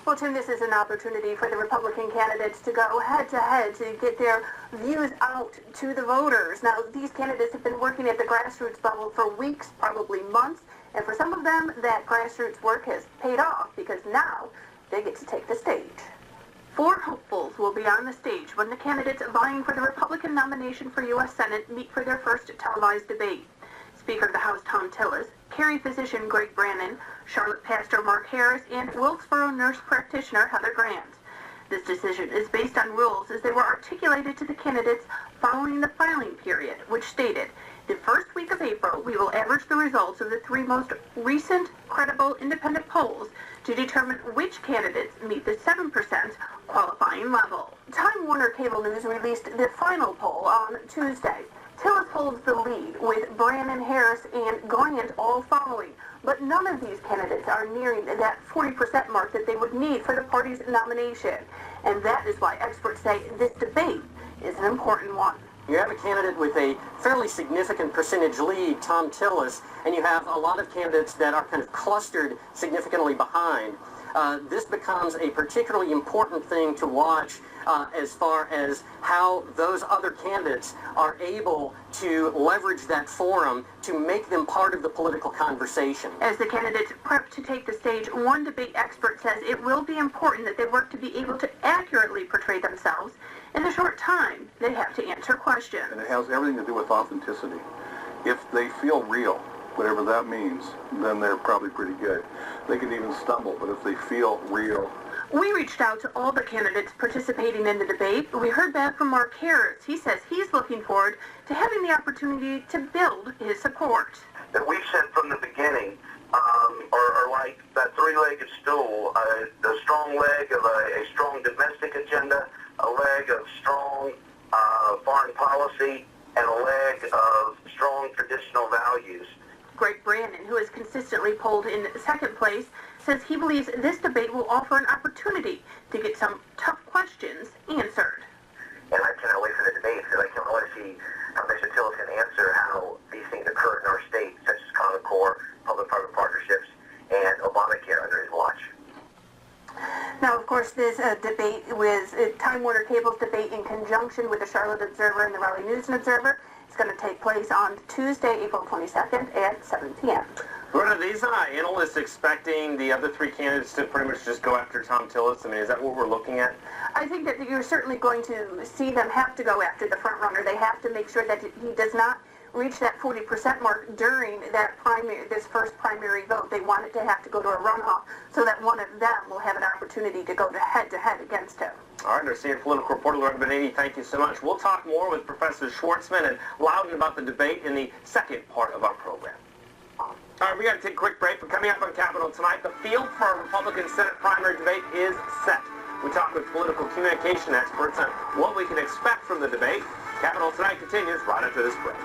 Well, Tim, this is an opportunity for the Republican candidates to go head-to-head to get their views out to the voters. Now, these candidates have been working at the grassroots level for weeks, probably months, and for some of them, that grassroots work has paid off because now they get to take the stage. 4 hopefuls will be on the stage when the candidates vying for the Republican nomination for U.S. Senate meet for their first televised debate. Speaker of the House Thom Tillis, Cary physician Greg Brannon, Charlotte pastor Mark Harris, and Wilkesboro nurse practitioner Heather Grant. This decision is based on rules as they were articulated to the candidates following the filing period, which stated, the first week of April, we will average the results of the 3 most recent credible independent polls to determine which candidates meet the 7% qualifying level. Time Warner Cable News released the final poll on Tuesday. Tillis holds the lead, with Brannon, Harris, and Grant all following. But none of these candidates are nearing that 40% mark that they would need for the party's nomination. And that is why experts say this debate is an important one. You have a candidate with a fairly significant percentage lead, Thom Tillis, and you have a lot of candidates that are kind of clustered significantly behind. This becomes a particularly important thing to watch as far as how those other candidates are able to leverage that forum to make them part of the political conversation. As the candidates prep to take the stage, one debate expert says it will be important that they work to be able to accurately portray themselves in the short time they have to answer questions. And it has everything to do with authenticity. If they feel real, whatever that means, then they're probably pretty good. They can even stumble, but if they feel real. We reached out to all the candidates participating in the debate. We heard back from Mark Harris. He says he's looking forward to having the opportunity to build his support. That we've said from the beginning are like that 3-legged stool, the strong leg of a strong domestic agenda, a leg of strong foreign policy, and a leg of strong traditional values. Greg Brannon, who is consistently polled in second place, says he believes this debate will offer an opportunity to get some tough questions answered. And I cannot wait for the debate because I can't wait to see how Mr. Tillis can answer how these things occur in our state, such as Common Core, public-private partnerships, and Obamacare under his watch. Now, of course, this debate was Time Warner Cable's debate in conjunction with the Charlotte Observer and the Raleigh News and Observer. It's going to take place on Tuesday, April 22nd at 7 p.m. Are these analysts expecting the other 3 candidates to pretty much just go after Thom Tillis? I mean, is that what we're looking at? I think that you're certainly going to see them have to go after the front runner. They have to make sure that he does not reach that 40% mark during that this first primary vote. They want it to have to go to a runoff so that one of them will have an opportunity to go head-to-head against him. All right, our senior political reporter, Lauren Benetti, thank you so much. We'll talk more with Professor Schwartzman and Loudon about the debate in the second part of our program. All right, we got to take a quick break, but coming up on Capitol tonight, the field for our Republican Senate primary debate is set. We talk with political communication experts on what we can expect from the debate. Capitol Tonight continues right after this break.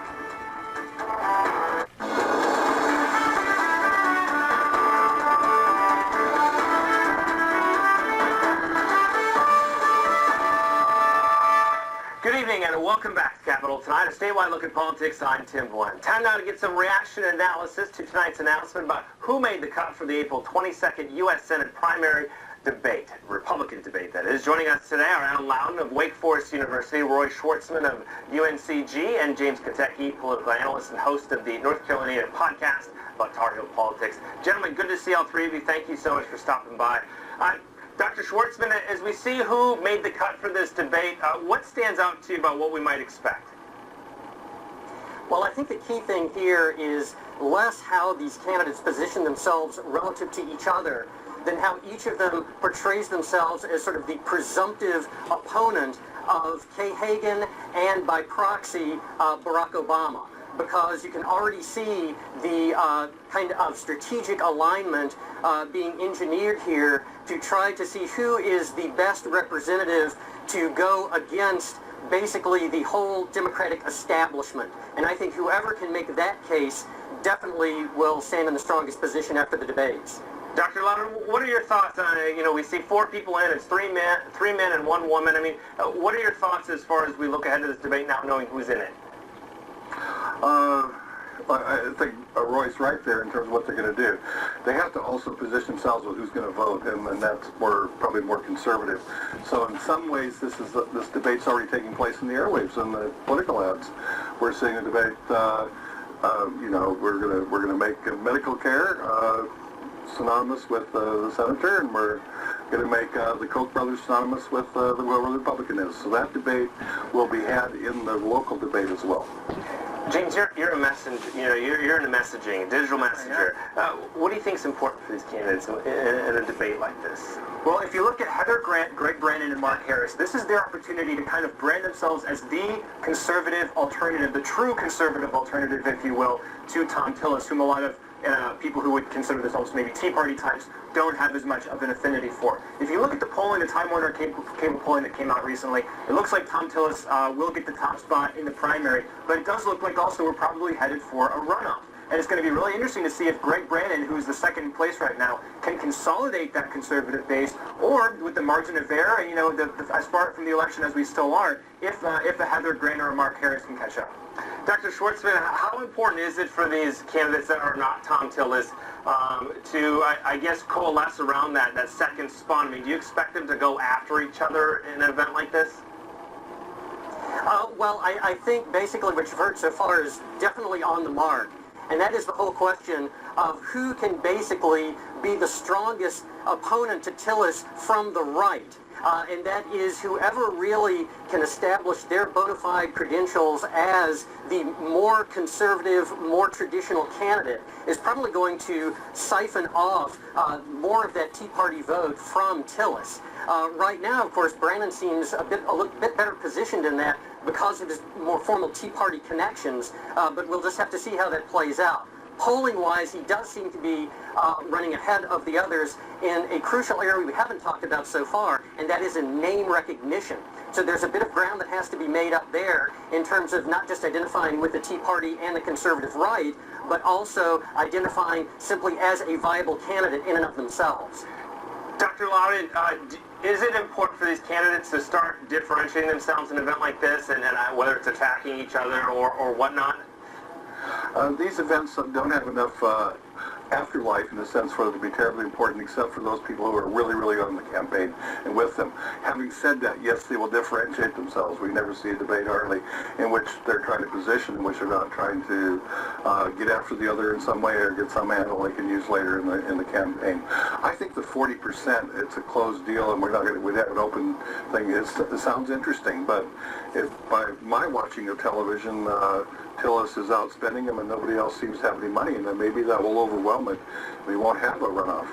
Good evening and welcome back to Capitol Tonight, a statewide look at politics. I'm Tim Glenn. Time now to get some reaction and analysis to tonight's announcement about who made the cut for the April 22nd U.S. Senate primary debate, Republican debate that is. Joining us today are Alan Loudon of Wake Forest University, Roy Schwartzman of UNCG, and James Katecki, political analyst and host of the North Carolina podcast about Tar Heel politics. Gentlemen, good to see all 3 of you. Thank you so much for stopping by. Dr. Schwartzman, as we see who made the cut for this debate, what stands out to you about what we might expect? Well, I think the key thing here is less how these candidates position themselves relative to each other than how each of them portrays themselves as sort of the presumptive opponent of Kay Hagan and, by proxy, Barack Obama. Because you can already see the kind of strategic alignment being engineered here to try to see who is the best representative to go against basically the whole Democratic establishment. And I think whoever can make that case definitely will stand in the strongest position after the debates. Dr. Loudon, what are your thoughts on it? You know, we see 4 people in, it's 3 men and 1 woman. I mean, what are your thoughts as far as we look ahead to this debate now knowing who's in it? I think Roy's right there in terms of what they're going to do. They have to also position themselves with who's going to vote, and that's probably more conservative. So in some ways, this debate's already taking place in the airwaves and the political ads. We're seeing a debate. We're going to make medical care synonymous with the senator, and we're going to make the Koch brothers synonymous with whoever the Republican is. So that debate will be had in the local debate as well. James, you're a messenger. You're in the messaging, digital messenger. What do you think is important for these candidates in a debate like this? Well, if you look at Heather Grant, Greg Brannon, and Mark Harris, this is their opportunity to kind of brand themselves as the conservative alternative, the true conservative alternative, if you will, to Tom Tillis, whom a lot of people who would consider themselves maybe Tea Party types don't have as much of an affinity for. If you look at the polling, the Time Warner cable polling that came out recently, it looks like Tom Tillis will get the top spot in the primary, but it does look like also we're probably headed for a runoff. And it's going to be really interesting to see if Greg Brannon, who's the second in place right now, can consolidate that conservative base, or with the margin of error, as far from the election as we still are, if a Heather Grant or a Mark Harris can catch up. Dr. Schwartzman, how important is it for these candidates that are not Tom Tillis to, I guess, coalesce around that second spot? I mean, do you expect them to go after each other in an event like this? Well, I think basically what you've heard so far is definitely on the mark. And that is the whole question of who can basically be the strongest opponent to Tillis from the right. And that is whoever really can establish their bona fide credentials as the more conservative, more traditional candidate is probably going to siphon off more of that Tea Party vote from Tillis. Right now, of course, Brannon seems a little bit better positioned in that because of his more formal Tea Party connections, but we'll just have to see how that plays out. Polling-wise, he does seem to be running ahead of the others in a crucial area we haven't talked about so far, and that is in name recognition. So there's a bit of ground that has to be made up there in terms of not just identifying with the Tea Party and the conservative right, but also identifying simply as a viable candidate in and of themselves. Dr. Loudon, is it important for these candidates to start differentiating themselves in an event like this, and whether it's attacking each other or whatnot? These events don't have enough afterlife in a sense for them to be terribly important, except for those people who are really, really on the campaign and with them. Having said that, yes, they will differentiate themselves. We never see a debate hardly in which they're trying to position, in which they're not trying to get after the other in some way or get some handle they can use later in the campaign. I think the 40%, it's a closed deal, and we'd have an open thing. It sounds interesting, but if by my watching of television, Tillis is outspending him and nobody else seems to have any money, and then maybe that will overwhelm it. We won't have a runoff.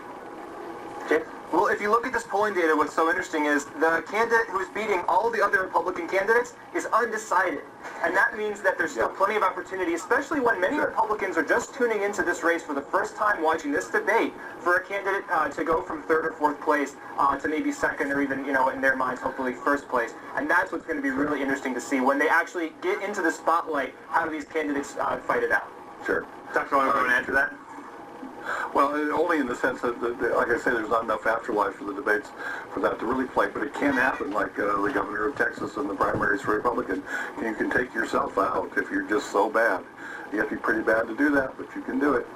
James? Well, if you look at this polling data, what's so interesting is the candidate who's beating all the other Republican candidates is undecided. And that means that there's still plenty of opportunity, especially when many Republicans are just tuning into this race for the first time watching this debate for a candidate to go from third or fourth place to maybe second or even, in their minds, hopefully first place. And that's what's going to be really interesting to see when they actually get into the spotlight. How do these candidates fight it out? Sure. Dr. Loudon, want to answer that? Well, only in the sense that, like I say, there's not enough afterlife for the debates for that to really play. But it can happen, like the governor of Texas in the primaries for Republican. You can take yourself out if you're just so bad. You have to be pretty bad to do that, but you can do it.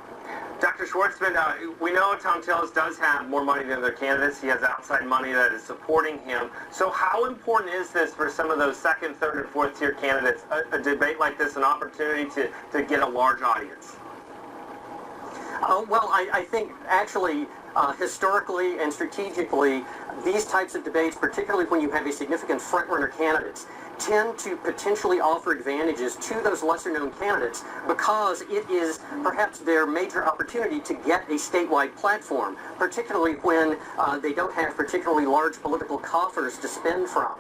Dr. Schwartzman, we know Tom Tillis does have more money than other candidates. He has outside money that is supporting him. So how important is this for some of those second, third, or fourth tier candidates, a debate like this, an opportunity to get a large audience? Well, I think actually historically and strategically, these types of debates, particularly when you have a significant front-runner candidates, tend to potentially offer advantages to those lesser-known candidates because it is perhaps their major opportunity to get a statewide platform, particularly when they don't have particularly large political coffers to spend from.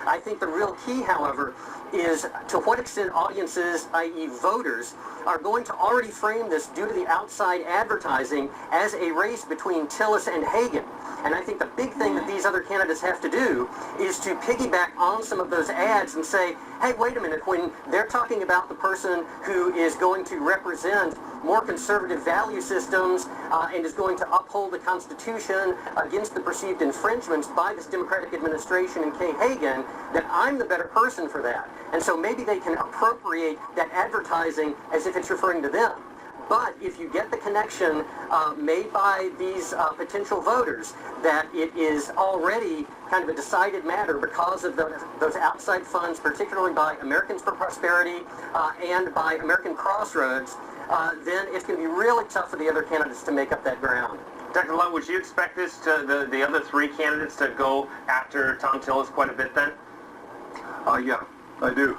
I think the real key, however, is to what extent audiences, i.e. voters, are going to already frame this due to the outside advertising as a race between Tillis and Hagan. And I think the big thing that these other candidates have to do is to piggyback on some of those ads and say, hey, wait a minute, when they're talking about the person who is going to represent more conservative value systems and is going to uphold the Constitution against the perceived infringements by this Democratic administration and Kay Hagan, that I'm the better person for that. And so maybe they can appropriate that advertising as if it's referring to them. But if you get the connection made by these potential voters that it is already kind of a decided matter because of those outside funds, particularly by Americans for Prosperity and by American Crossroads, then it's going to be really tough for the other candidates to make up that ground. Dr. Lund, would you expect this to the other three candidates to go after Tom Tillis quite a bit then? Yeah, I do.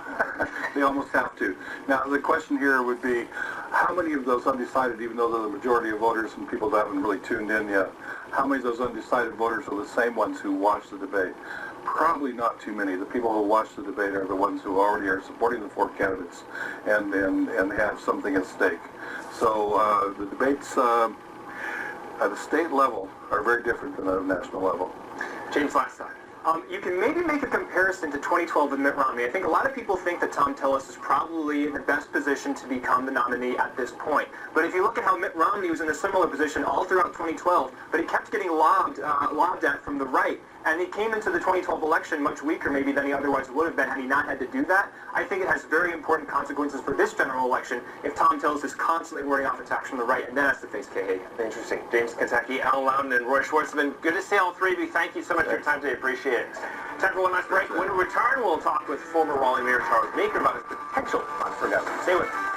They almost have to. Now, the question here would be, how many of those undecided, even though they're the majority of voters and people that haven't really tuned in yet, how many of those undecided voters are the same ones who watch the debate? Probably not too many. The people who watch the debate are the ones who already are supporting the four candidates and have something at stake. So the debates at the state level are very different than at a national level. James, last time. You can maybe make a comparison to 2012 with Mitt Romney. I think a lot of people think that Tom Tillis is probably in the best position to become the nominee at this point. But if you look at how Mitt Romney was in a similar position all throughout 2012, but he kept getting lobbed at from the right, and he came into the 2012 election much weaker maybe than he otherwise would have been had he not had to do that. I think it has very important consequences for this general election if Tom Tillis is constantly warding off attacks from the right and then has to face Kay Hagan. Interesting. James Kentucky, Al Loudon, and Roy Schwartzman. Good to see all three of you. Thank you so much for your time today. Appreciate it. Time for one last break. When we return, we'll talk with former Raleigh Mayor Charles Meeker about his potential on for governor. Stay with us.